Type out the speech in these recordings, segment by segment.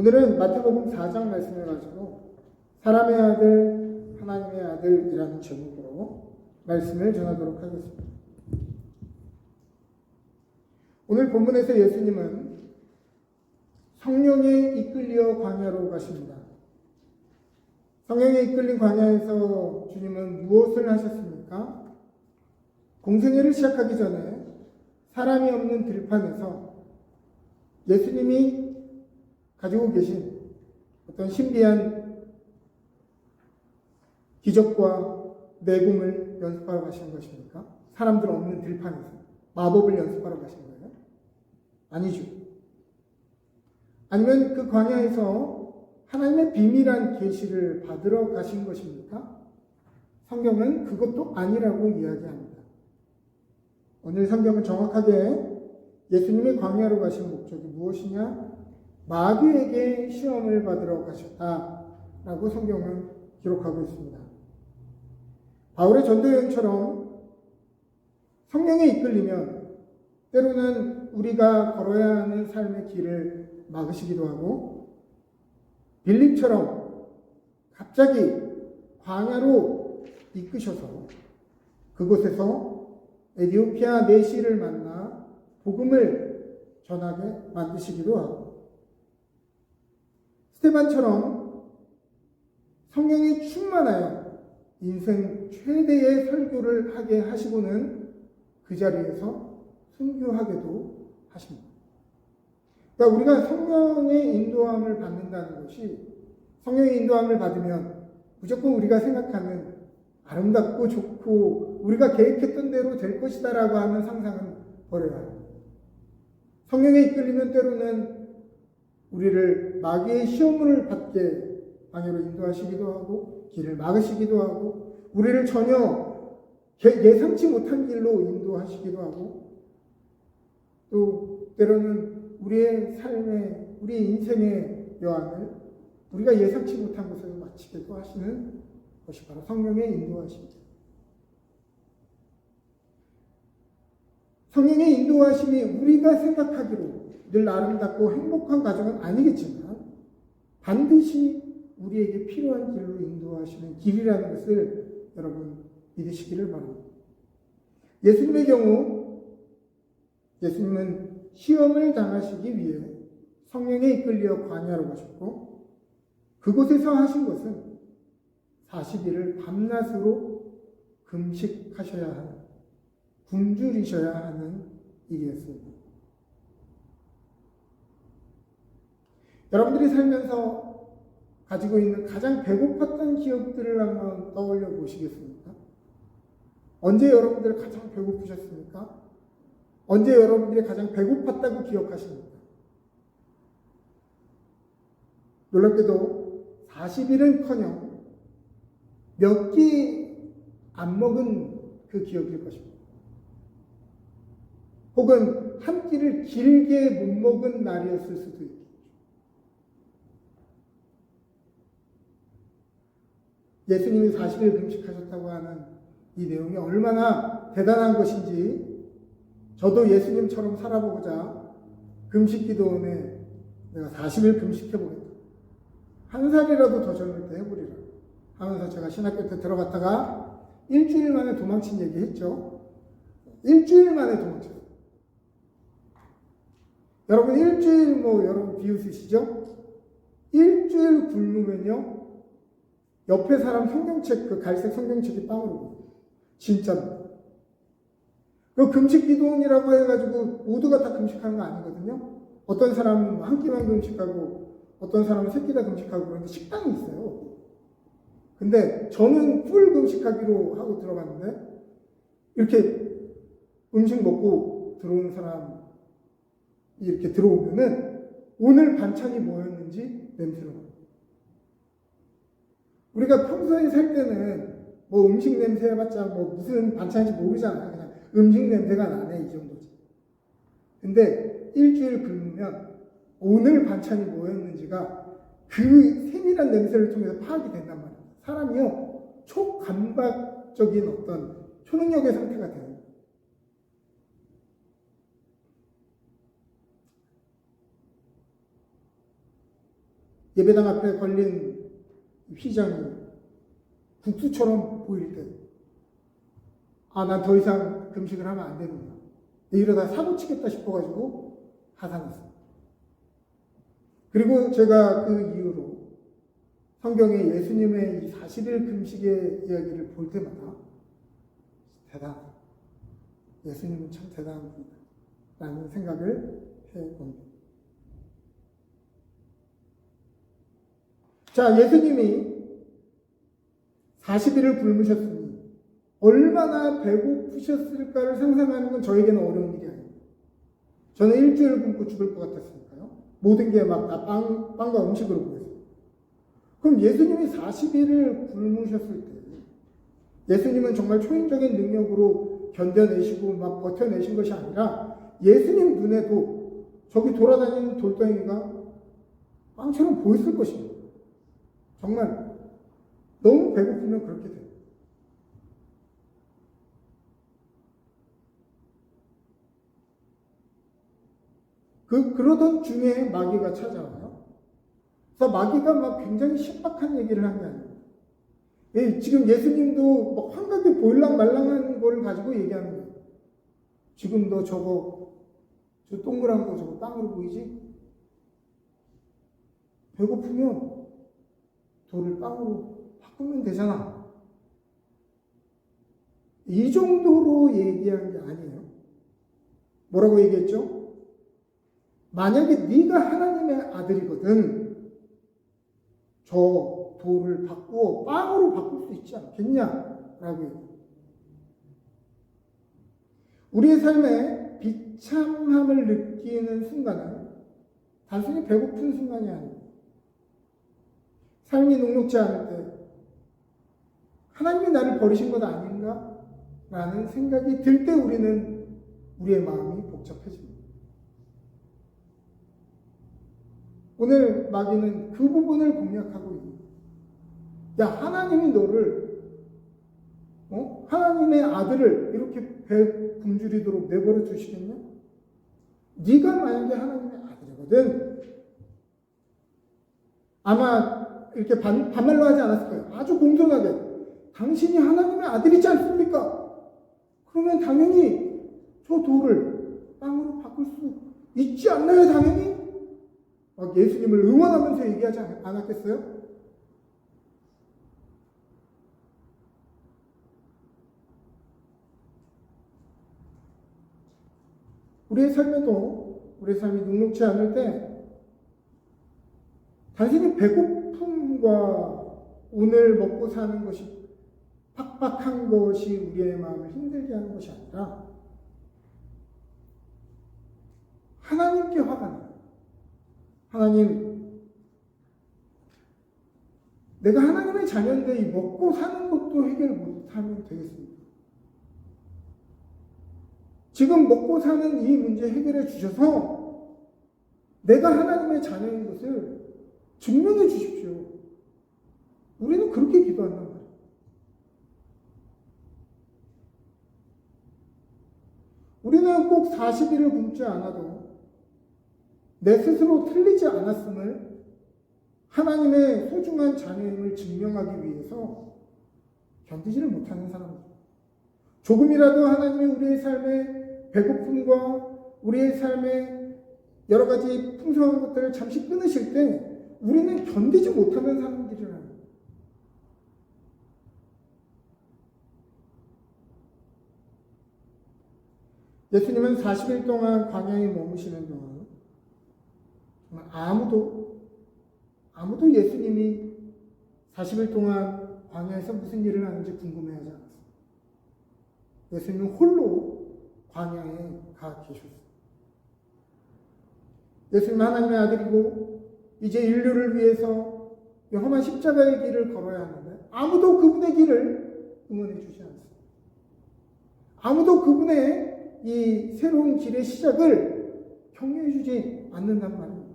오늘은 마태복음 4장 말씀을 가지고 사람의 아들, 하나님의 아들이라는 제목으로 말씀을 전하도록 하겠습니다. 오늘 본문에서 예수님은 성령에 이끌려 광야로 가십니다. 성령에 이끌린 광야에서 주님은 무엇을 하셨습니까? 공생애를 시작하기 전에 사람이 없는 들판에서 예수님이 가지고 계신 어떤 신비한 기적과 내공을 연습하러 가신 것입니까? 사람들 없는 들판에서 마법을 연습하러 가신 거예요? 아니죠. 아니면 그 광야에서 하나님의 비밀한 계시를 받으러 가신 것입니까? 성경은 그것도 아니라고 이야기합니다. 오늘 성경은 정확하게 예수님이 광야로 가신 목적이 무엇이냐? 마귀에게 시험을 받으러 가셨다라고 성경은 기록하고 있습니다. 바울의 전도 여행처럼 성령에 이끌리면 때로는 우리가 걸어야 하는 삶의 길을 막으시기도 하고, 빌립처럼 갑자기 광야로 이끄셔서 그곳에서 에디오피아 내시를 만나 복음을 전하게 만드시기도 하고, 스데반처럼 성령이 충만하여 인생 최대의 설교를 하게 하시고는 그 자리에서 순교하게도 하십니다. 그러니까 우리가 성령의 인도함을 받는다는 것이, 성령의 인도함을 받으면 무조건 우리가 생각하는 아름답고 좋고 우리가 계획했던 대로 될 것이다라고 하는 상상은 버려야 합니다. 성령에 이끌리면 때로는 우리를 마귀의 시험을 받게 방해로 인도하시기도 하고, 길을 막으시기도 하고, 우리를 전혀 예상치 못한 길로 인도하시기도 하고, 또 때로는 우리의 삶의, 우리 인생의 여행을 우리가 예상치 못한 곳에서 마치기도 하시는 것이 바로 성령의 인도하심입니다. 성령의 인도하심이 우리가 생각하기로 늘 아름답고 행복한 과정은 아니겠지만 반드시 우리에게 필요한 길로 인도하시는 길이라는 것을 여러분 믿으시기를 바랍니다. 예수님의 경우 예수님은 시험을 당하시기 위해 성령에 이끌려 광야로 가셨고, 그곳에서 하신 것은 40일을 밤낮으로 금식하셔야 하는, 굶주리셔야 하는 일이었습니다. 여러분들이 살면서 가지고 있는 가장 배고팠던 기억들을 한번 떠올려 보시겠습니까? 언제 여러분들이 가장 배고프셨습니까? 언제 여러분들이 가장 배고팠다고 기억하십니까? 놀랍게도 40일은커녕 몇 끼 안 먹은 그 기억일 것입니다. 혹은 한 끼를 길게 못 먹은 날이었을 수도 있고, 예수님이 40일 금식하셨다고 하는 이 내용이 얼마나 대단한 것인지, 저도 예수님처럼 살아보고자 금식 기도원에 내가 40일 금식해보겠다, 한 살이라도 더 젊을 때 해보리라 하면서 제가 신학교 때 들어갔다가 일주일 만에 도망친 얘기 했죠. 일주일 만에 도망쳤어요. 여러분 일주일 여러분 비웃으시죠? 일주일 굶으면요, 옆에 사람 성경책, 그 갈색 성경책이 빵으로 보여요. 진짜입니다. 그 금식 기도원이라고 해가지고 모두가 다 금식하는 거 아니거든요. 어떤 사람은 한 끼만 금식하고 어떤 사람은 세 끼 다 금식하고 그런데 식당이 있어요. 근데 저는 풀 금식하기로 하고 들어갔는데, 이렇게 음식 먹고 들어오는 사람이 이렇게 들어오면은 오늘 반찬이 뭐였는지 냄새가 나요. 우리가 평소에 살 때는 음식 냄새 해봤자 무슨 반찬인지 모르잖아요. 그냥 음식 냄새가 나네, 이 정도지. 근데 일주일 굶으면 오늘 반찬이 뭐였는지가 그 세밀한 냄새를 통해서 파악이 된단 말이에요. 사람이요, 초감각적인 어떤 초능력의 상태가 돼요. 예배당 앞에 걸린 휘장이 국수처럼 보일 때, 난 더 이상 금식을 하면 안 되는구나. 이러다 사고 치겠다 싶어가지고 하산했어요. 그리고 제가 그 이후로 성경에 예수님의 이 40일 금식의 이야기를 볼 때마다 대단하다. 예수님은 참 대단한 분이다. 라는 생각을 해봅니다. 자, 예수님이 40일을 굶으셨으니 얼마나 배고프셨을까를 상상하는 건 저에게는 어려운 일이 아닙니다. 저는 일주일 굶고 죽을 것 같았으니까요. 모든 게 막 다 빵과 음식으로 보였어요. 그럼 예수님이 40일을 굶으셨을 때 예수님은 정말 초인적인 능력으로 견뎌내시고 막 버텨내신 것이 아니라 예수님 눈에도 저기 돌아다니는 돌덩이가 빵처럼 보였을 것입니다. 정말 너무 배고프면 그렇게 돼요. 그러던 중에 마귀가 찾아와요. 그래서 마귀가 막 굉장히 신박한 얘기를 한 게 아니에요. 지금 예수님도 막 환각에 보일랑말랑한 걸 가지고 얘기하는 거예요. 지금 너 저거, 저 동그란 거 저거 빵으로 보이지? 배고프면 돌을 빵으로 바꾸면 되잖아. 이 정도로 얘기한 게 아니에요. 뭐라고 얘기했죠? 만약에 네가 하나님의 아들이거든 저 돌을 바꾸어 빵으로 바꿀 수 있지 않겠냐? 라고 얘기해요. 우리의 삶에 비참함을 느끼는 순간은 단순히 배고픈 순간이 아니에요. 삶이 녹록지 않을 때 하나님이 나를 버리신 것 아닌가? 라는 생각이 들 때 우리의 마음이 복잡해집니다. 오늘 마귀는 그 부분을 공략하고 있습니다. 야, 하나님이 너를 하나님의 아들을 이렇게 배 굶주리도록 내버려 두시겠냐? 네가 만약에 하나님의 아들이거든 아마 이렇게 반말로 하지 않았을 거예요. 아주 공손하게 당신이 하나님의 아들이지 않습니까? 그러면 당연히 저 돌을 빵으로 바꿀 수 있지 않나요? 당연히 막 예수님을 응원하면서 얘기하지 않았겠어요? 우리의 삶에도 우리의 삶이 녹록지 않을 때 단순히 배고픔과 오늘 먹고 사는 것이 팍팍한 것이 우리의 마음을 힘들게 하는 것이 아니라 하나님께 화가 나요. 하나님, 내가 하나님의 자녀인데 이 먹고 사는 것도 해결 못하면 되겠습니까? 지금 먹고 사는 이 문제 해결해 주셔서 내가 하나님의 자녀인 것을 증명해 주십시오. 우리는 그렇게 기도한단 말이에요. 우리는 꼭 40일을 굶지 않아도 내 스스로 틀리지 않았음을 하나님의 소중한 자녀임을 증명하기 위해서 견디지를 못하는 사람입니다. 조금이라도 하나님이 우리의 삶의 배고픔과 우리의 삶의 여러 가지 풍성한 것들을 잠시 끊으실 때 우리는 견디지 못하는 사람들이라는 거예요. 예수님은 40일 동안 광야에 머무시는 동안 정말 아무도 예수님이 40일 동안 광야에서 무슨 일을 하는지 궁금해하지 않았어요. 예수님은 홀로 광야에 가 계셨어요. 예수님은 하나님의 아들이고 이제 인류를 위해서 험한 십자가의 길을 걸어야 하는데 아무도 그분의 길을 응원해 주지 않았어요. 아무도 그분의 이 새로운 길의 시작을 격려해 주지 않는단 말입니다.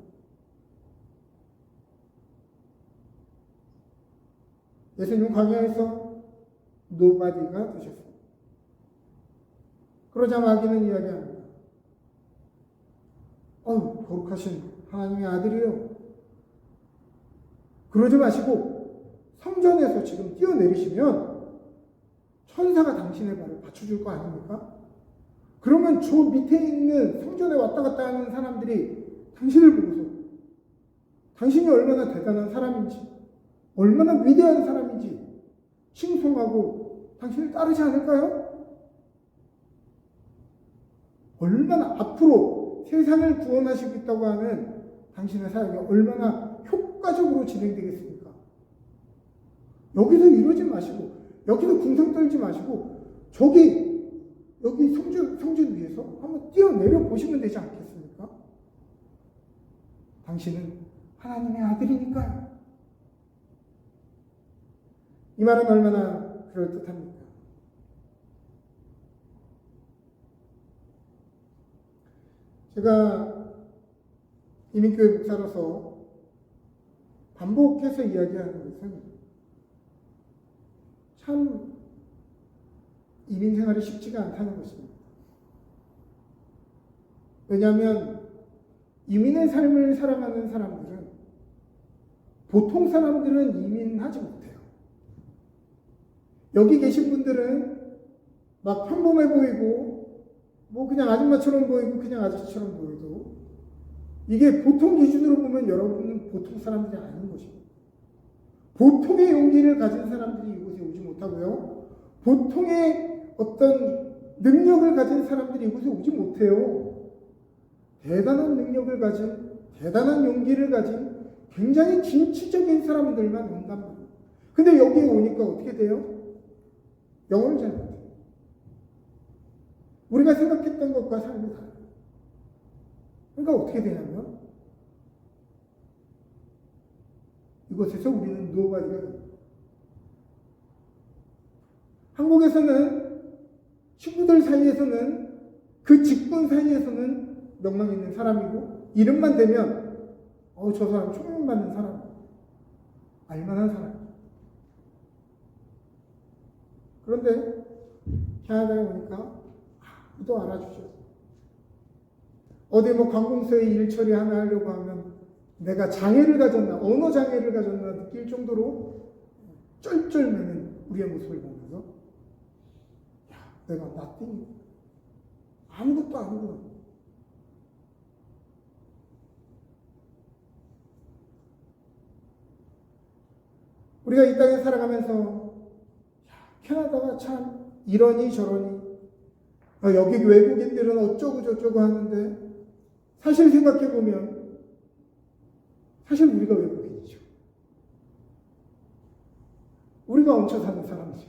예수님은 광야에서 노바디가 되셨습니다. 그러자 마귀는 이야기합니다. 거룩하신 하나님의 아들이요. 그러지 마시고 성전에서 지금 뛰어내리시면 천사가 당신의 발을 받쳐줄 거 아닙니까? 그러면 저 밑에 있는 성전에 왔다 갔다 하는 사람들이 당신을 보고서 당신이 얼마나 대단한 사람인지, 얼마나 위대한 사람인지 칭송하고 당신을 따르지 않을까요? 얼마나 앞으로 세상을 구원하시겠다고 하는 당신의 사역이 얼마나 효과적으로 진행되겠습니까? 여기서 이러지 마시고, 여기서 궁상 떨지 마시고, 여기 성전 위에서 한번 뛰어내려 보시면 되지 않겠습니까? 당신은 하나님의 아들이니까요. 이 말은 얼마나 그럴듯합니까? 제가 이민교회 목사로서 반복해서 이야기하는 것은 참 이민 생활이 쉽지가 않다는 것입니다. 왜냐하면 이민의 삶을 살아가는 사람들은 보통 사람들은 이민하지 못해요. 여기 계신 분들은 막 평범해 보이고 뭐 그냥 아줌마처럼 보이고 그냥 아저씨처럼 보여도 이게 보통 기준으로 보면 여러분은 보통 사람들이 아닌 것입니다. 보통의 용기를 가진 사람들이 이곳에 오지 못하고요. 보통의 어떤 능력을 가진 사람들이 이곳에 오지 못해요. 대단한 능력을 가진, 대단한 용기를 가진 굉장히 진취적인 사람들만 온단 말이에요. 근데 여기에 오니까 어떻게 돼요? 영어를 잘 못해요. 우리가 생각했던 것과 삶이 달라요. 그러니까 어떻게 되냐면 이곳에서 우리는 노바디가 됩니다. 한국에서는 친구들 사이에서는 그 직분 사이에서는 명망 있는 사람이고 이름만 되면 저 사람 총명받는 사람, 알만한 사람. 그런데 캐나다에 오니까 또 알아주죠. 어디 뭐 관공서에 일 처리 하나 하려고 하면 내가 장애를 가졌나, 언어 장애를 가졌나 느낄 정도로 쩔쩔매는 우리의 모습을 보면서 내가 nothing, 아무것도 아니구나. 우리가 이 땅에 살아가면서 캐나다가 참 이러니 저러니 여기 외국인들은 어쩌고 저쩌고 하는데 사실 생각해보면 사실 우리가 외국인이죠. 우리가 얹혀 사는 사람이죠.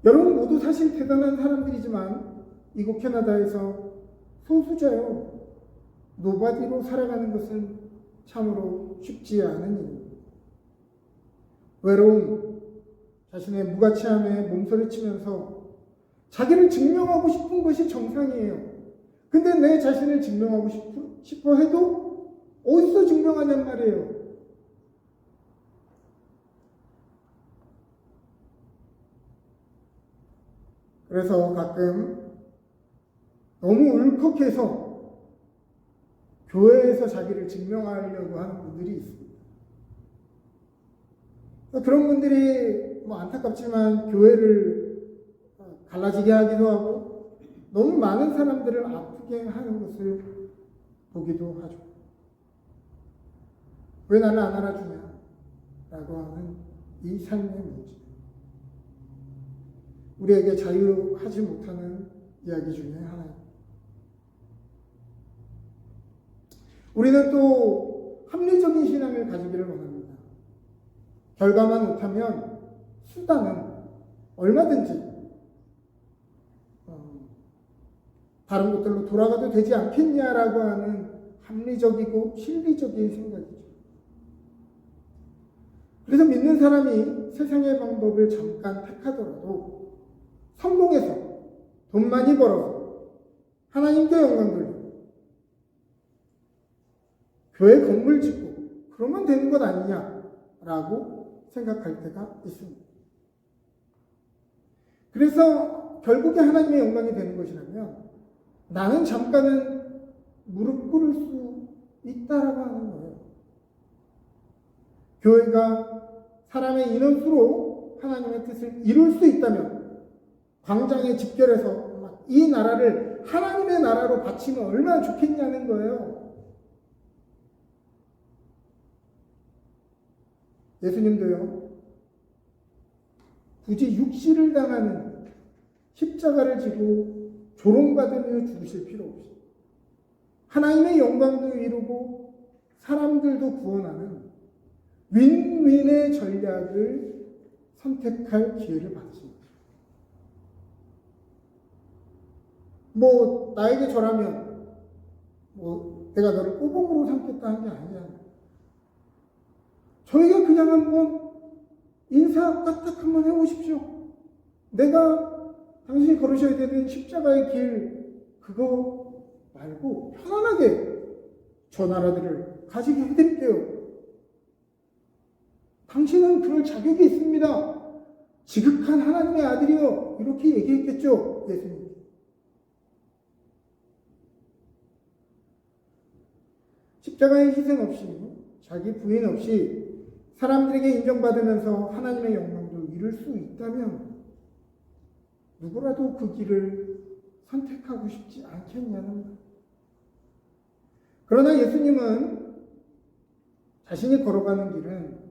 여러분 모두 사실 대단한 사람들이지만 이곳 캐나다에서 소수자요. 노바디로 살아가는 것은 참으로 쉽지 않은 일입니다. 외로움, 자신의 무가치함에 몸서리치면서 자기를 증명하고 싶은 것이 정상이에요. 근데 내 자신을 증명하고 싶어 해도 어디서 증명하냔 말이에요. 그래서 가끔 너무 울컥해서 교회에서 자기를 증명하려고 하는 분들이 있습니다. 그런 분들이 뭐 안타깝지만 교회를 갈라지게 하기도 하고 너무 많은 사람들을 아프게 하는 것을 보기도 하죠. 왜 나를 안 알아주냐? 라고 하는 이 삶의 문제. 우리에게 자유하지 못하는 이야기 중에 하나입니다. 우리는 또 합리적인 신앙을 가지기를 원합니다. 결과만 못하면 수단은 얼마든지 다른 곳들로 돌아가도 되지 않겠냐라고 하는 합리적이고 실리적인 생각이죠. 그래서 믿는 사람이 세상의 방법을 잠깐 택하더라도 성공해서 돈 많이 벌어서 하나님께 영광 돌리고 교회 건물 짓고 그러면 되는 것 아니냐라고 생각할 때가 있습니다. 그래서 결국에 하나님의 영광이 되는 것이라면 나는 잠깐은 무릎 꿇을 수 있다라고 하는 거예요. 교회가 사람의 인원수로 하나님의 뜻을 이룰 수 있다면 광장에 집결해서 이 나라를 하나님의 나라로 바치면 얼마나 좋겠냐는 거예요. 예수님도요, 굳이 육시를 당하는 십자가를 지고 조롱받으며 죽으실 필요 없이 하나님의 영광도 이루고 사람들도 구원하는 윈윈의 전략을 선택할 기회를 받으십니다. 나에게 저라면 내가 너를 꼬봉으로 삼겠다 한 게 아니야. 저희가 그냥 한번 인사 까딱 한번 해보십시오. 내가 당신이 걸으셔야 되는 십자가의 길 그거 말고 편안하게 저 나라들을 가지게 해드릴게요. 당신은 그럴 자격이 있습니다. 지극한 하나님의 아들이요. 이렇게 얘기했겠죠, 예수님. 십자가의 희생 없이, 자기 부인 없이 사람들에게 인정받으면서 하나님의 영광도 이룰 수 있다면 누구라도 그 길을 선택하고 싶지 않겠냐는 것. 그러나 예수님은 자신이 걸어가는 길은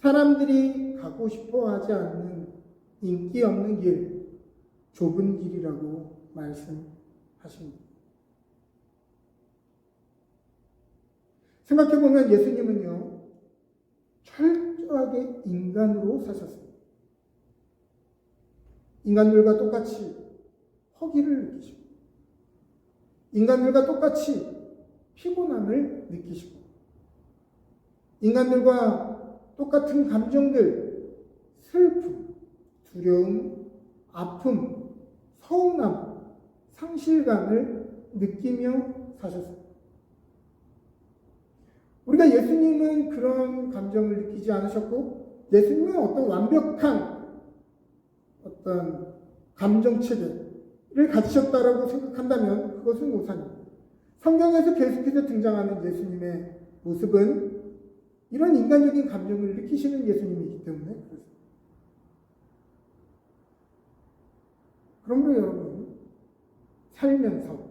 사람들이 가고 싶어 하지 않는 인기 없는 길, 좁은 길이라고 말씀하십니다. 생각해보면 예수님은요, 철저하게 인간으로 사셨습니다. 인간들과 똑같이 허기를 느끼시고, 인간들과 똑같이 피곤함을 느끼시고, 인간들과 똑같은 감정들, 슬픔, 두려움, 아픔, 서운함, 상실감을 느끼며 사셨습니다. 우리가 예수님은 그런 감정을 느끼지 않으셨고, 예수님은 완벽한 감정 체계를 가지셨다라고 생각한다면 그것은 오산입니다. 성경에서 계속해서 등장하는 예수님의 모습은 이런 인간적인 감정을 느끼시는 예수님이기 때문에 그렇습니다. 그러므로 여러분, 살면서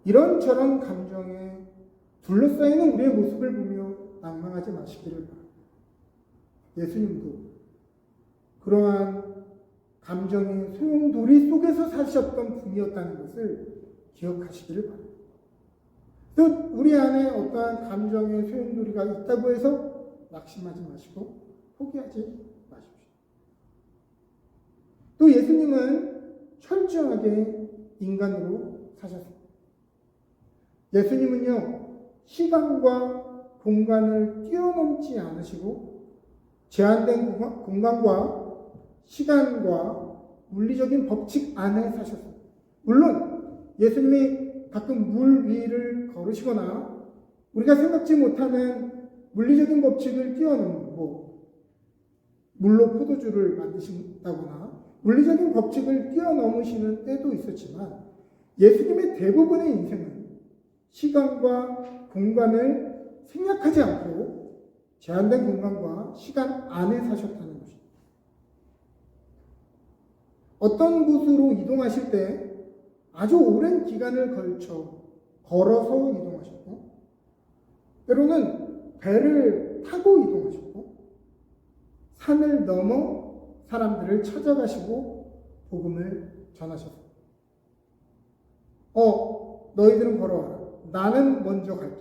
이런저런 감정에 둘러싸이는 우리의 모습을 보며 낭망하지 마시기를 바랍니다. 예수님도 그러한 감정의 소용돌이 속에서 사셨던 분이었다는 것을 기억하시기를 바랍니다. 또 우리 안에 어떠한 감정의 소용돌이가 있다고 해서 낙심하지 마시고 포기하지 마십시오. 또 예수님은 철저하게 인간으로 사셨습니다. 예수님은요, 시간과 공간을 뛰어넘지 않으시고 제한된 공간과 시간과 물리적인 법칙 안에 사셨습니다. 물론 예수님이 가끔 물 위를 걸으시거나 우리가 생각지 못하는 물리적인 법칙을 뛰어넘는 물로 포도주를 만드신다거나 물리적인 법칙을 뛰어넘으시는 때도 있었지만 예수님의 대부분의 인생은 시간과 공간을 생략하지 않고 제한된 공간과 시간 안에 사셨다는 것입니다. 어떤 곳으로 이동하실 때 아주 오랜 기간을 걸쳐 걸어서 이동하셨고, 때로는 배를 타고 이동하셨고, 산을 넘어 사람들을 찾아가시고 복음을 전하셨습니다. 너희들은 걸어와라. 나는 먼저 갈게.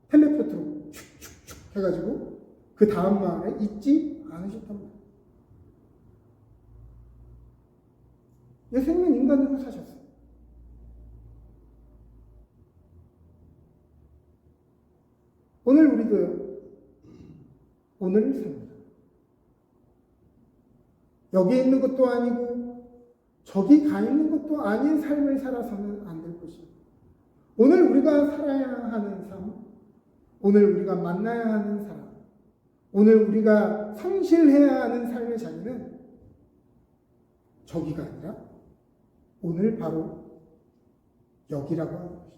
텔레포트로 축축축 해가지고 그 다음 마을에 있지 않으셨단 말이에요. 예수님은 인간으로 사셨어요. 오늘 우리도요, 오늘을 삽니다. 여기 있는 것도 아니고 저기 가 있는 것도 아닌 삶을 살아서는 안 될 것입니다. 오늘 우리가 살아야 하는 삶, 오늘 우리가 만나야 하는 사람, 오늘 우리가 성실해야 하는 삶의 자리는 저기가 아니라 오늘 바로 여기라고 하는 것이죠.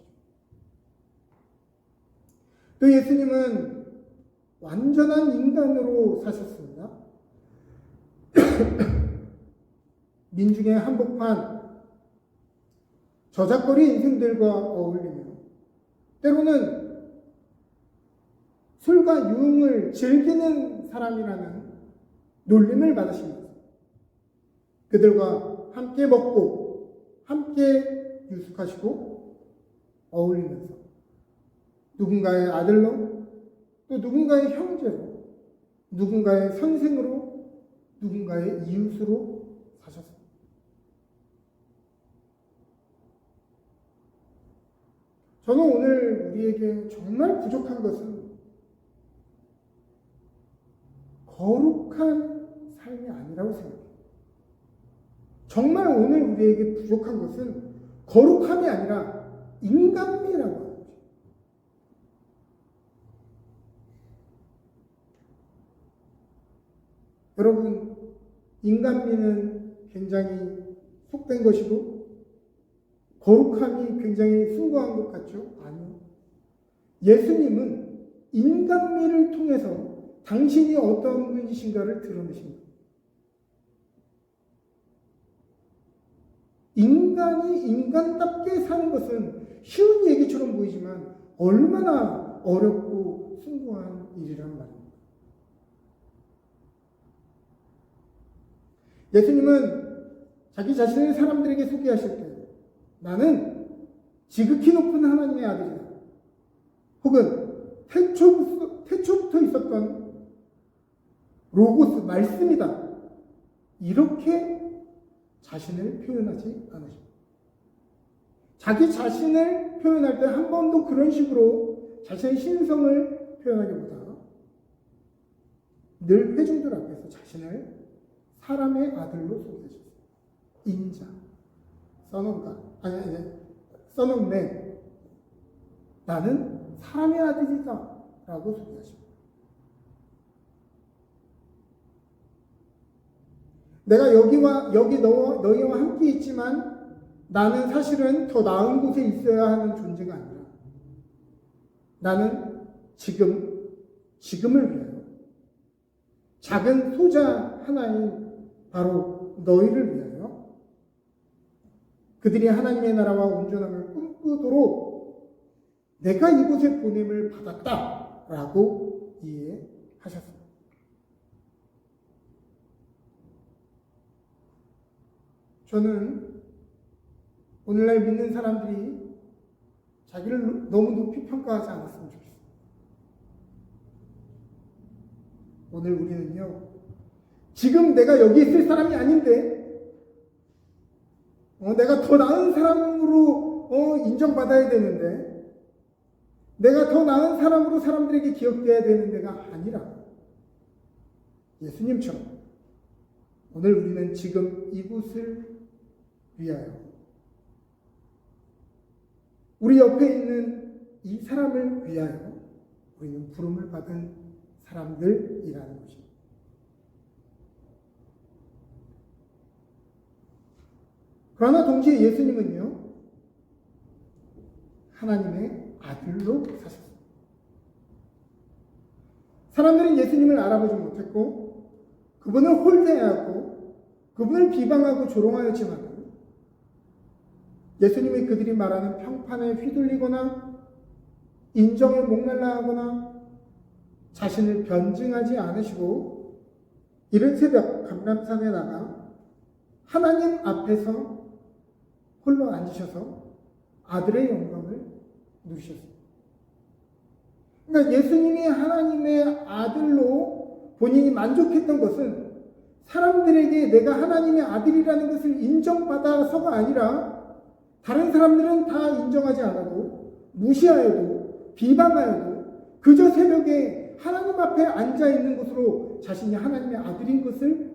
또 예수님은 완전한 인간으로 사셨습니다. 민중의 한복판, 저작거리 인생들과 어울리며 때로는 술과 유흥을 즐기는 사람이라는 놀림을 받으십니다. 그들과 함께 먹고 함께 유숙하시고 어울리면서 누군가의 아들로 또 누군가의 형제로 누군가의 선생으로 누군가의 이웃으로 사셨습니다. 저는 오늘 우리에게 정말 부족한 것은 거룩한 삶이 아니라고 생각해요. 정말 오늘 우리에게 부족한 것은 거룩함이 아니라 인간미라고 하는 거죠. 여러분, 인간미는 굉장히 속된 것이고 거룩함이 굉장히 숭고한 것 같죠? 아니요. 예수님은 인간미를 통해서 당신이 어떤 분이신가를 드러내십니다. 인간이 인간답게 사는 것은 쉬운 얘기처럼 보이지만 얼마나 어렵고 숭고한 일이란 말입니다. 예수님은 자기 자신을 사람들에게 소개하실 때 나는 지극히 높은 하나님의 아들이다. 혹은 태초부터 있었던 로고스, 말씀이다. 이렇게 자신을 표현하지 않으십니다. 자기 자신을 표현할 때 한 번도 그런 식으로 자신의 신성을 표현하기보다 늘 회중들 앞에서 자신을 사람의 아들로 소개하셨어요. 인자, son of man. 나는 사람의 아들이다 라고 소개하십니다. 내가 너희와 함께 있지만 나는 사실은 더 나은 곳에 있어야 하는 존재가 아니라 나는 지금을 위하여 작은 소자 하나인 바로 너희를 위하여 그들이 하나님의 나라와 온전함을 꿈꾸도록 내가 이곳에 보냄을 받았다라고 이해하셨습니다. 저는 오늘날 믿는 사람들이 자기를 너무 높이 평가하지 않았으면 좋겠어요. 오늘 우리는요, 지금 내가 여기 있을 사람이 아닌데, 내가 더 나은 사람으로 인정받아야 되는데, 내가 더 나은 사람으로 사람들에게 기억돼야 되는 데가 아니라, 예수님처럼 오늘 우리는 지금 이곳을 위하여 우리 옆에 있는 이 사람을 위하여 우리는 부름을 받은 사람들이라는 것입니다. 그러나 동시에 예수님은요, 하나님의 아들로 사셨습니다. 사람들은 예수님을 알아보지 못했고 그분을 홀대하고 그분을 비방하고 조롱하였지만 예수님이 그들이 말하는 평판에 휘둘리거나 인정에 목말라 하거나 자신을 변증하지 않으시고 이른 새벽 감람산에 나가 하나님 앞에서 홀로 앉으셔서 아들의 영광을 누리셨습니다. 그러니까 예수님이 하나님의 아들로 본인이 만족했던 것은 사람들에게 내가 하나님의 아들이라는 것을 인정받아서가 아니라 다른 사람들은 다 인정하지 않아도 무시하여도 비방하여도 그저 새벽에 하나님 앞에 앉아 있는 것으로 자신이 하나님의 아들인 것을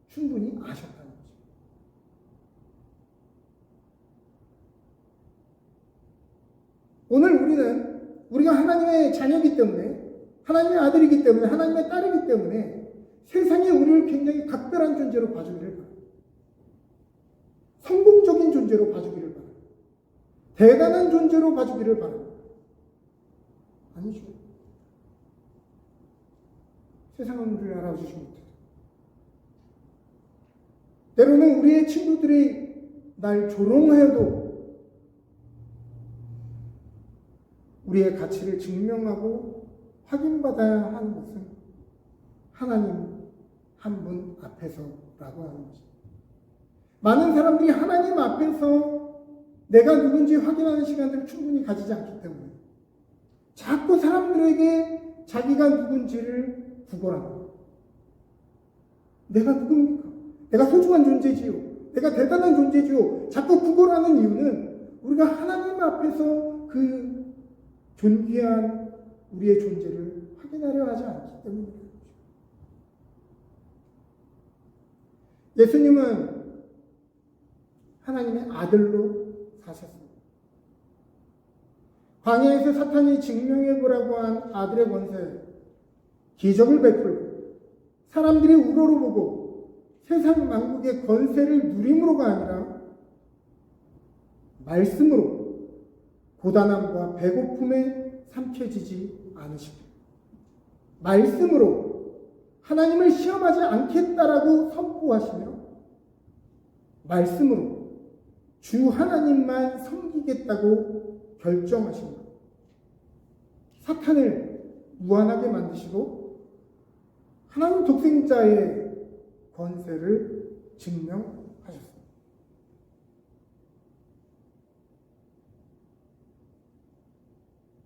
충분히 아셨다는 거죠. 오늘 우리가 하나님의 자녀이기 때문에 하나님의 아들이기 때문에 하나님의 딸이기 때문에 세상에 우리를 굉장히 각별한 존재로 봐주기를 바랍니다. 성공적인 존재로 봐주기를 바랍니다. 대단한 존재로 봐주기를 바랍니다. 아니죠. 세상은 우리를 알아주지 못해요. 때로는 우리의 친구들이 날 조롱해도 우리의 가치를 증명하고 확인받아야 하는 것은 하나님 한 분 앞에서라고 하는 거죠. 많은 사람들이 하나님 앞에서 내가 누군지 확인하는 시간들을 충분히 가지지 않기 때문에 자꾸 사람들에게 자기가 누군지를 구걸합니다. 내가 누굽니까? 내가 소중한 존재지요. 내가 대단한 존재지요. 자꾸 구걸하는 이유는 우리가 하나님 앞에서 그 존귀한 우리의 존재를 확인하려 하지 않기 때문입니다. 예수님은 하나님의 아들로 사셨습니다. 광야에서 사탄이 증명해보라고 한 아들의 권세, 기적을 베풀고 사람들이 우러러보고 세상 만국의 권세를 누림으로가 아니라 말씀으로 고단함과 배고픔에 삼켜지지 않으시고 말씀으로 하나님을 시험하지 않겠다라고 선포하시며 말씀으로 주 하나님만 섬기겠다고 결정하십니다. 사탄을 무한하게 만드시고 하나님 독생자의 권세를 증명하셨습니다.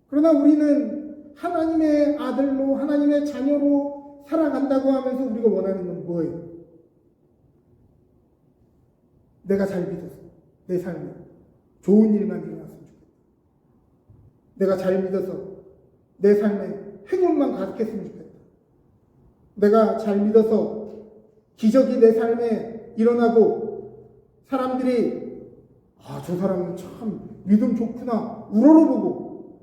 그러나 우리는 하나님의 아들로 하나님의 자녀로 살아간다고 하면서 우리가 원하는 건 뭐예요? 내가 잘 믿어서 내 삶에 좋은 일만 일어났으면 좋겠다. 내가 잘 믿어서 내 삶에 행운만 가득했으면 좋겠다. 내가 잘 믿어서 기적이 내 삶에 일어나고 사람들이 저 사람은 참 믿음 좋구나 우러러보고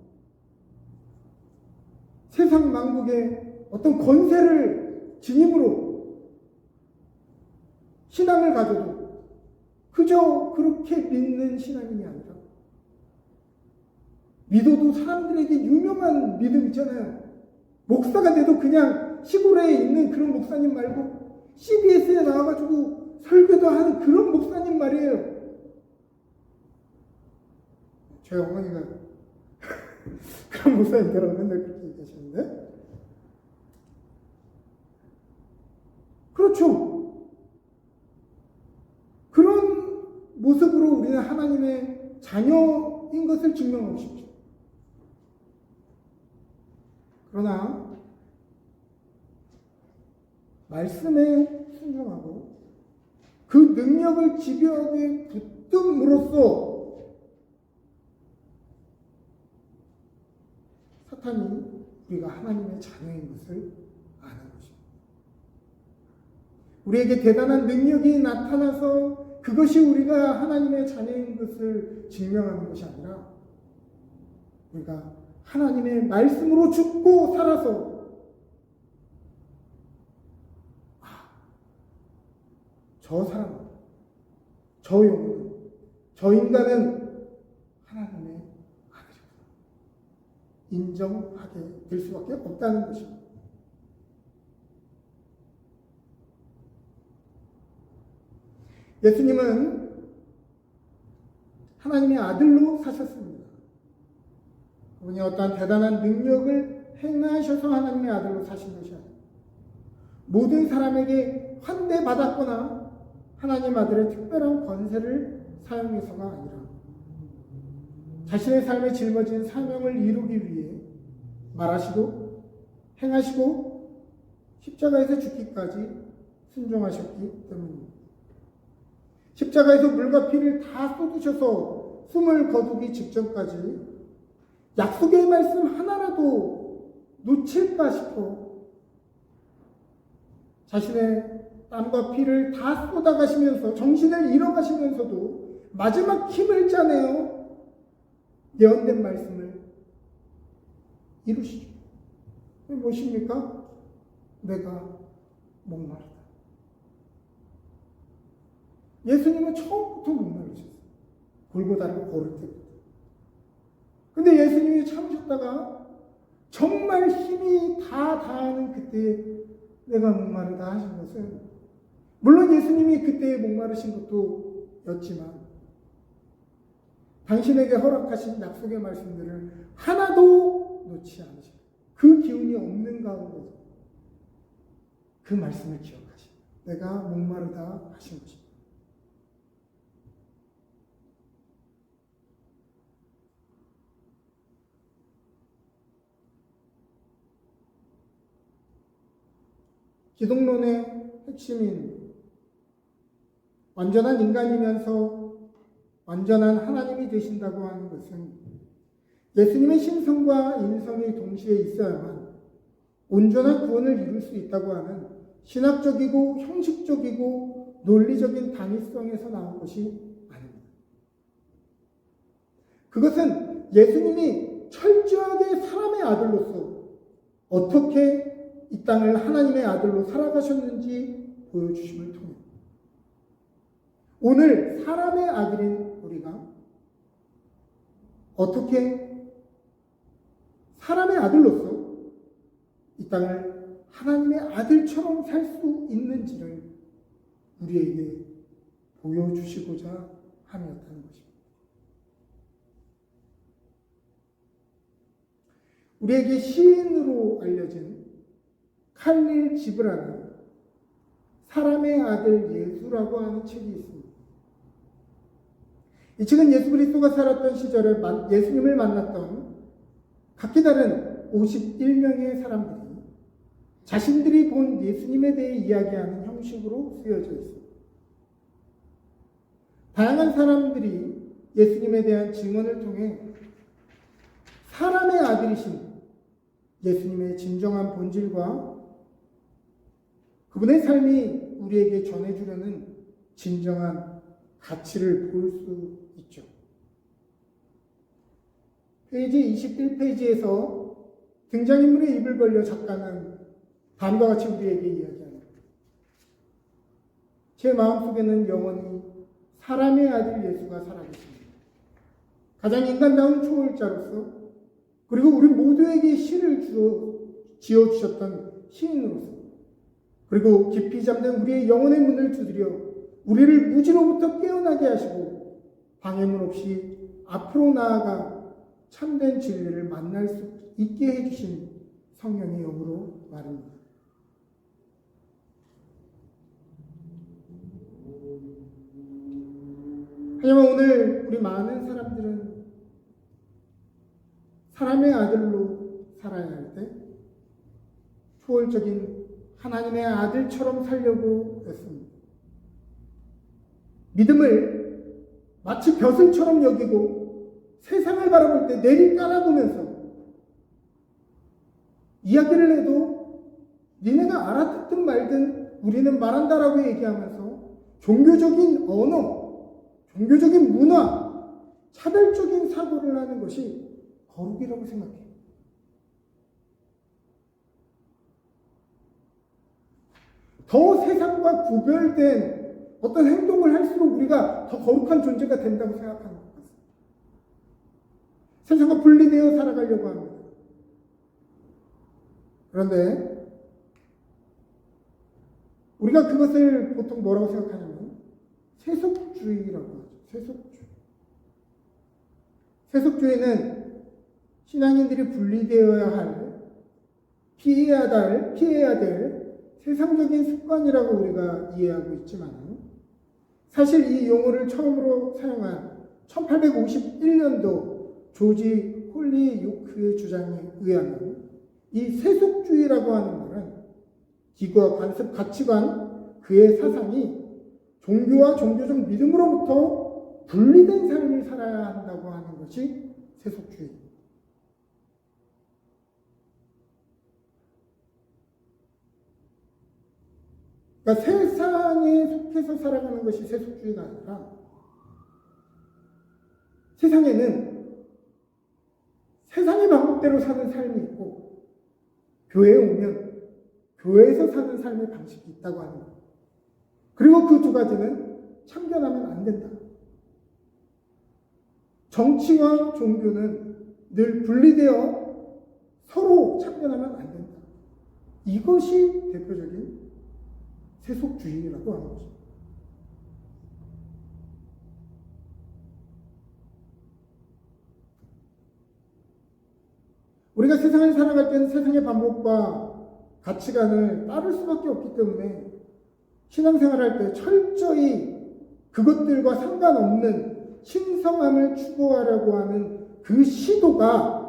세상 만국에 어떤 권세를 지님으로 신앙을 가져도 그저 그렇게 믿는 신앙이 아니라 믿어도 사람들에게 유명한 믿음 있잖아요. 목사가 돼도 그냥 시골에 있는 그런 목사님 말고 CBS에 나와가지고 설교도 하는 그런 목사님 말이에요. 저희 어머니가 그런 목사님들은 맨날 그렇게 얘기하시는데 그렇죠. 그런 모습으로 우리는 하나님의 자녀인 것을 증명하고 싶죠. 그러나 말씀에 순종하고 그 능력을 집요하게 붙듦으로써 사탄이 우리가 하나님의 자녀인 것을 아는 것입니다. 우리에게 대단한 능력이 나타나서 그것이 우리가 하나님의 자녀인 것을 증명하는 것이 아니라 우리가 하나님의 말씀으로 죽고 살아서 저 사람, 저 영혼, 저 인간은 하나님의 아들이구나 인정하게 될 수밖에 없다는 것입니다. 예수님은 하나님의 아들로 사셨습니다. 그분이 어떠한 대단한 능력을 행하셔서 하나님의 아들로 사신 것이 아니라 모든 사람에게 환대받았거나 하나님 아들의 특별한 권세를 사용해서가 아니라 자신의 삶에 짊어진 사명을 이루기 위해 말하시고 행하시고 십자가에서 죽기까지 순종하셨기 때문입니다. 십자가에서 물과 피를 다 쏟으셔서 숨을 거두기 직전까지 약속의 말씀 하나라도 놓칠까 싶어 자신의 땀과 피를 다 쏟아가시면서 정신을 잃어가시면서도 마지막 힘을 짜내어 예언된 말씀을 이루시죠. 무엇입니까? 내가 목마르다. 예수님은 처음부터 목마르셨어요. 골고다를 걸을 때부터. 근데 예수님이 참으셨다가 정말 힘이 다 다하는 그때 내가 목마르다 하신 것은, 물론 예수님이 그때 목마르신 것도 였지만 당신에게 허락하신 약속의 말씀들을 하나도 놓지 않으시고 그 기운이 없는 가운데서 그 말씀을 기억하시고 내가 목마르다 하신 것입니다. 기독론의 핵심인 완전한 인간이면서 완전한 하나님이 되신다고 하는 것은 예수님의 신성과 인성이 동시에 있어야만 온전한 구원을 이룰 수 있다고 하는 신학적이고 형식적이고 논리적인 당위성에서 나온 것이 아닙니다. 그것은 예수님이 철저하게 사람의 아들로서 어떻게 이 땅을 하나님의 아들로 살아가셨는지 보여주심을 통해 오늘 사람의 아들인 우리가 어떻게 사람의 아들로서 이 땅을 하나님의 아들처럼 살 수 있는지를 우리에게 보여주시고자 함이었다는 것입니다. 우리에게 시인으로 알려진 칼릴 지브라는 사람의 아들 예수라고 하는 책이 있습니다. 이 책은 예수 그리스도가 살았던 시절에 예수님을 만났던 각기 다른 51명의 사람들이 자신들이 본 예수님에 대해 이야기하는 형식으로 쓰여져 있습니다. 다양한 사람들이 예수님에 대한 증언을 통해 사람의 아들이신 예수님의 진정한 본질과 그분의 삶이 우리에게 전해주려는 진정한 가치를 볼 수 있죠. 페이지 21페이지에서 등장인물의 입을 벌려 작가는 다음과 같이 우리에게 이야기합니다. 제 마음속에는 영원히 사람의 아들 예수가 살아계십니다. 가장 인간다운 초월자로서 그리고 우리 모두에게 시를 지어주셨던 시인으로서 그리고 깊이 잠든 우리의 영혼의 문을 두드려 우리를 무지로부터 깨어나게 하시고 방해문 없이 앞으로 나아가 참된 진리를 만날 수 있게 해주신 성령의 영으로 말입니다. 하지만 오늘 우리 많은 사람들은 사람의 아들로 살아야 할 때 초월적인 하나님의 아들처럼 살려고 했습니다. 믿음을 마치 벼슬처럼 여기고 세상을 바라볼 때 내리 깔아보면서 이야기를 해도 니네가 알아듣든 말든 우리는 말한다라고 얘기하면서 종교적인 언어, 종교적인 문화, 차별적인 사고를 하는 것이 거룩이라고 생각해요. 더 세상과 구별된 어떤 행동을 할수록 우리가 더 거룩한 존재가 된다고 생각하는 것 같습니다. 세상과 분리되어 살아가려고 합니다. 그런데 우리가 그것을 보통 뭐라고 생각하냐면 세속주의라고 하죠. 세속주의. 세속주의는 신앙인들이 분리되어야 할, 피해야 될 세상적인 습관이라고 우리가 이해하고 있지만 사실 이 용어를 처음으로 사용한 1851년도 조지 홀리요크의 주장에 의하면 이 세속주의라고 하는 말은 기구와 관습, 가치관, 그의 사상이 종교와 종교적 믿음으로부터 분리된 삶을 살아야 한다고 하는 것이 세속주의. 그러니까 세상에 속해서 살아가는 것이 세속주의가 아니라 세상에는 세상의 방법대로 사는 삶이 있고 교회에 오면 교회에서 사는 삶의 방식이 있다고 하는 거예요. 그리고 그 두 가지는 참견하면 안 된다. 정치와 종교는 늘 분리되어 서로 참견하면 안 된다. 이것이 대표적인 세속주의라고 하는 거죠. 우리가 세상을 살아갈 때는 세상의 반복과 가치관을 따를 수밖에 없기 때문에 신앙생활할 때 철저히 그것들과 상관없는 신성함을 추구하려고 하는 그 시도가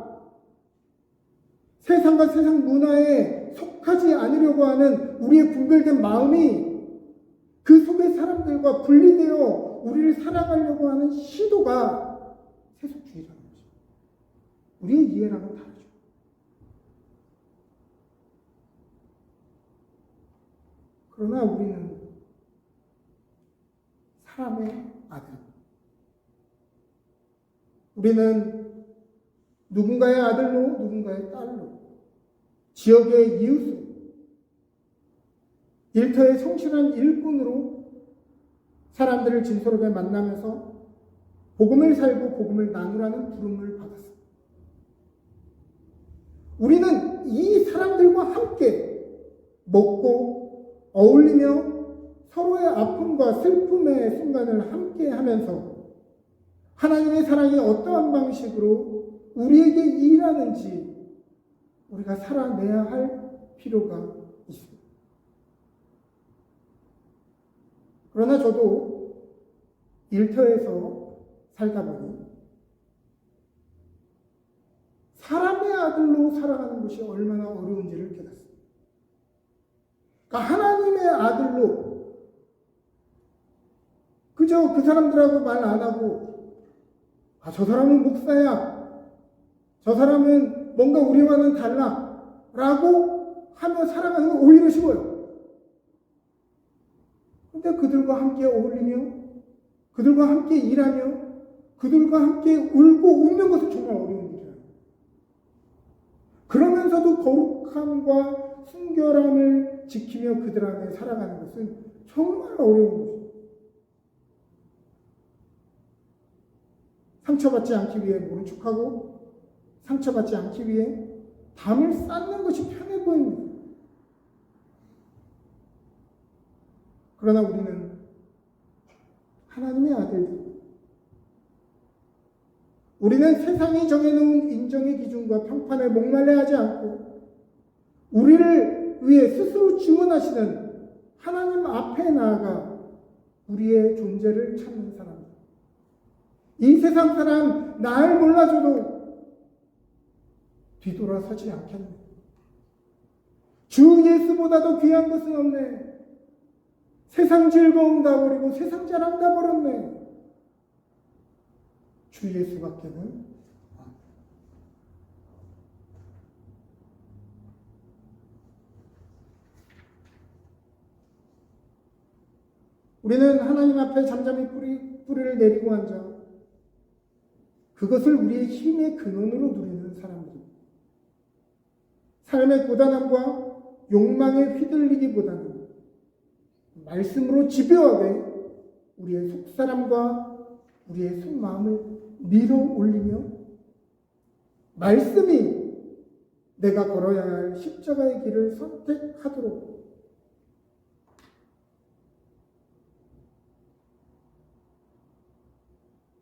세상과 세상 문화에 속하지 않으려고 하는 우리의 분별된 마음이 그 속의 사람들과 분리되어 우리를 살아가려고 하는 시도가 세속주의라는 거죠. 우리의 이해랑은 다르죠. 그러나 우리는 사람의 아들. 우리는 누군가의 아들로, 누군가의 딸로, 지역의 이웃으로, 일터의 성실한 일꾼으로 사람들을 진솔하게 만나면서 복음을 살고 복음을 나누라는 부름을 받았습니다. 우리는 이 사람들과 함께 먹고 어울리며 서로의 아픔과 슬픔의 순간을 함께 하면서 하나님의 사랑이 어떠한 방식으로 우리에게 일하는지 우리가 살아내야 할 필요가 있습니다. 그러나 저도 일터에서 살다 보니 사람의 아들로 살아가는 것이 얼마나 어려운지를 깨닫습니다. 그러니까 하나님의 아들로 그저 그 사람들하고 말 안 하고 저 사람은 목사야, 저 사람은 뭔가 우리와는 달라 라고 하며 살아가는 건 오히려 쉬워요. 근데 그들과 함께 어울리며 그들과 함께 일하며 그들과 함께 울고 웃는 것은 정말 어려운 일이에요. 그러면서도 거룩함과 순결함을 지키며 그들 안에 살아가는 것은 정말 어려운 것입니다. 상처받지 않기 위해 모른 척하고 상처받지 않기 위해 담을 쌓는 것이 편해 보입니다. 그러나 우리는 하나님의 아들들, 우리는 세상이 정해놓은 인정의 기준과 평판에 목말라 하지 않고 우리를 위해 스스로 증언하시는 하나님 앞에 나아가 우리의 존재를 찾는 사람입니다. 이 세상 사람 날 몰라줘도 뒤돌아서지 않겠네. 주 예수보다도 귀한 것은 없네. 세상 즐거움 다 버리고 세상 자랑 다 버렸네. 주 예수밖에는 우리는 하나님 앞에 잠잠히 뿌리를 내리고 앉아 그것을 우리의 힘의 근원으로 누리는 사람들입니다. 삶의 고단함과 욕망에 휘둘리기보다는 말씀으로 집요하게 우리의 속사람과 우리의 속마음을 밀어 올리며 말씀이 내가 걸어야 할 십자가의 길을 선택하도록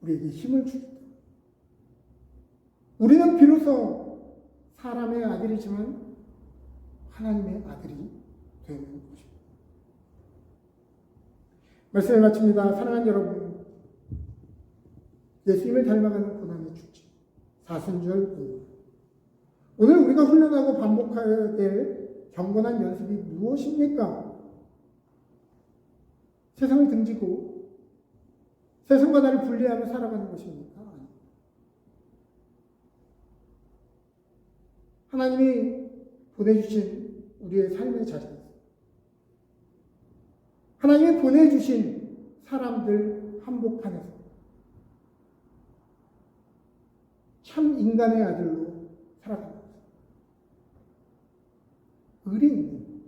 우리에게 힘을 주십니다. 우리는 비로소 사람의 아들이지만 하나님의 아들이 되는 것입니다. 말씀을 마칩니다. 사랑하는 여러분, 예수님을 닮아가는 고난의 축제, 사순절 오늘 우리가 훈련하고 반복해야 될 경건한 연습이 무엇입니까? 세상을 등지고 세상과 나를 분리하며 살아가는 것입니까? 하나님이 보내주신 우리의 삶의 자리에서 하나님이 보내주신 사람들 한복판에서 참 인간의 아들로 살아갑니다. 의리 있는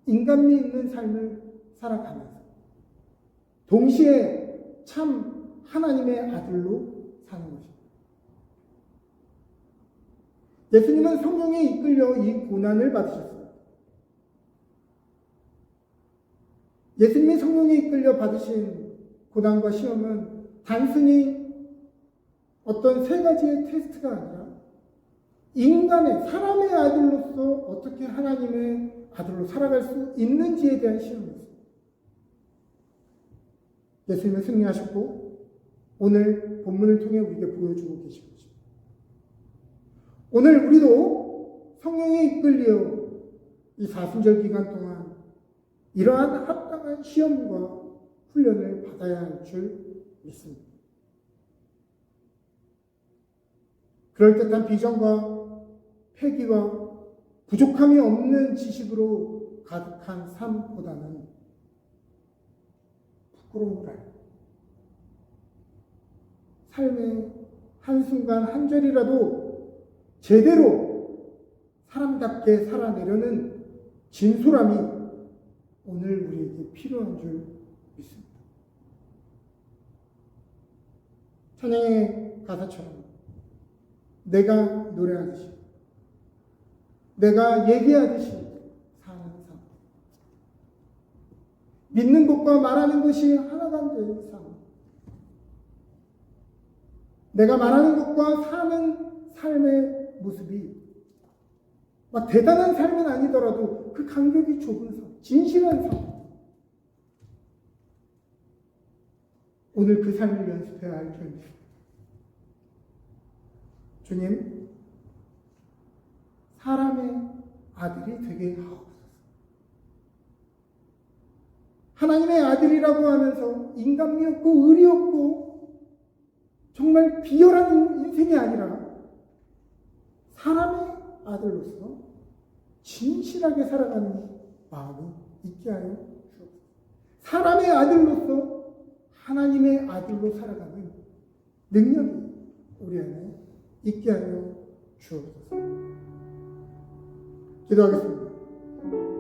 인간미 있는 삶을 살아가면서 동시에 참 하나님의 아들로 사는 것입니다. 예수님은 성령에 이끌려 이 고난을 받으셨어요. 예수님이 성령에 이끌려 받으신 고난과 시험은 단순히 어떤 세 가지의 테스트가 아니라 인간의, 사람의 아들로서 어떻게 하나님의 아들로 살아갈 수 있는지에 대한 시험이었어요. 예수님은 승리하셨고 오늘 본문을 통해 우리에게 보여주고 계신 거죠. 오늘 우리도 성령에 이끌려 이 사순절 기간 동안 이러한 합당한 시험과 훈련을 받아야 할 줄 믿습니다. 그럴듯한 비전과 패기와 부족함이 없는 지식으로 가득한 삶보다는 부끄러움을 알고 삶의 한순간 한절이라도 제대로 사람답게 살아내려는 진솔함이 오늘 우리에게 필요한 줄 믿습니다. 찬양의 가사처럼 내가 노래하듯이 내가 얘기하듯이 사는 삶, 믿는 것과 말하는 것이 하나가 된 삶, 내가 말하는 것과 사는 삶의 모습이 막 대단한 삶은 아니더라도 그 간격이 좁은 삶, 진실한 삶, 오늘 그 삶을 연습해야 할 줄 믿습니다. 주님, 사람의 아들이 되게 하옵소서. 하나님의 아들이라고 하면서 인간미 없고 의리 없고 정말 비열한 인생이 아니라 사람의 아들로서 진실하게 살아가는 마음이 있게 하여 주옵소서. 사람의 아들로서 하나님의 아들로 살아가는 능력이 우리 안에 있게 하여 주옵소서. 기도하겠습니다.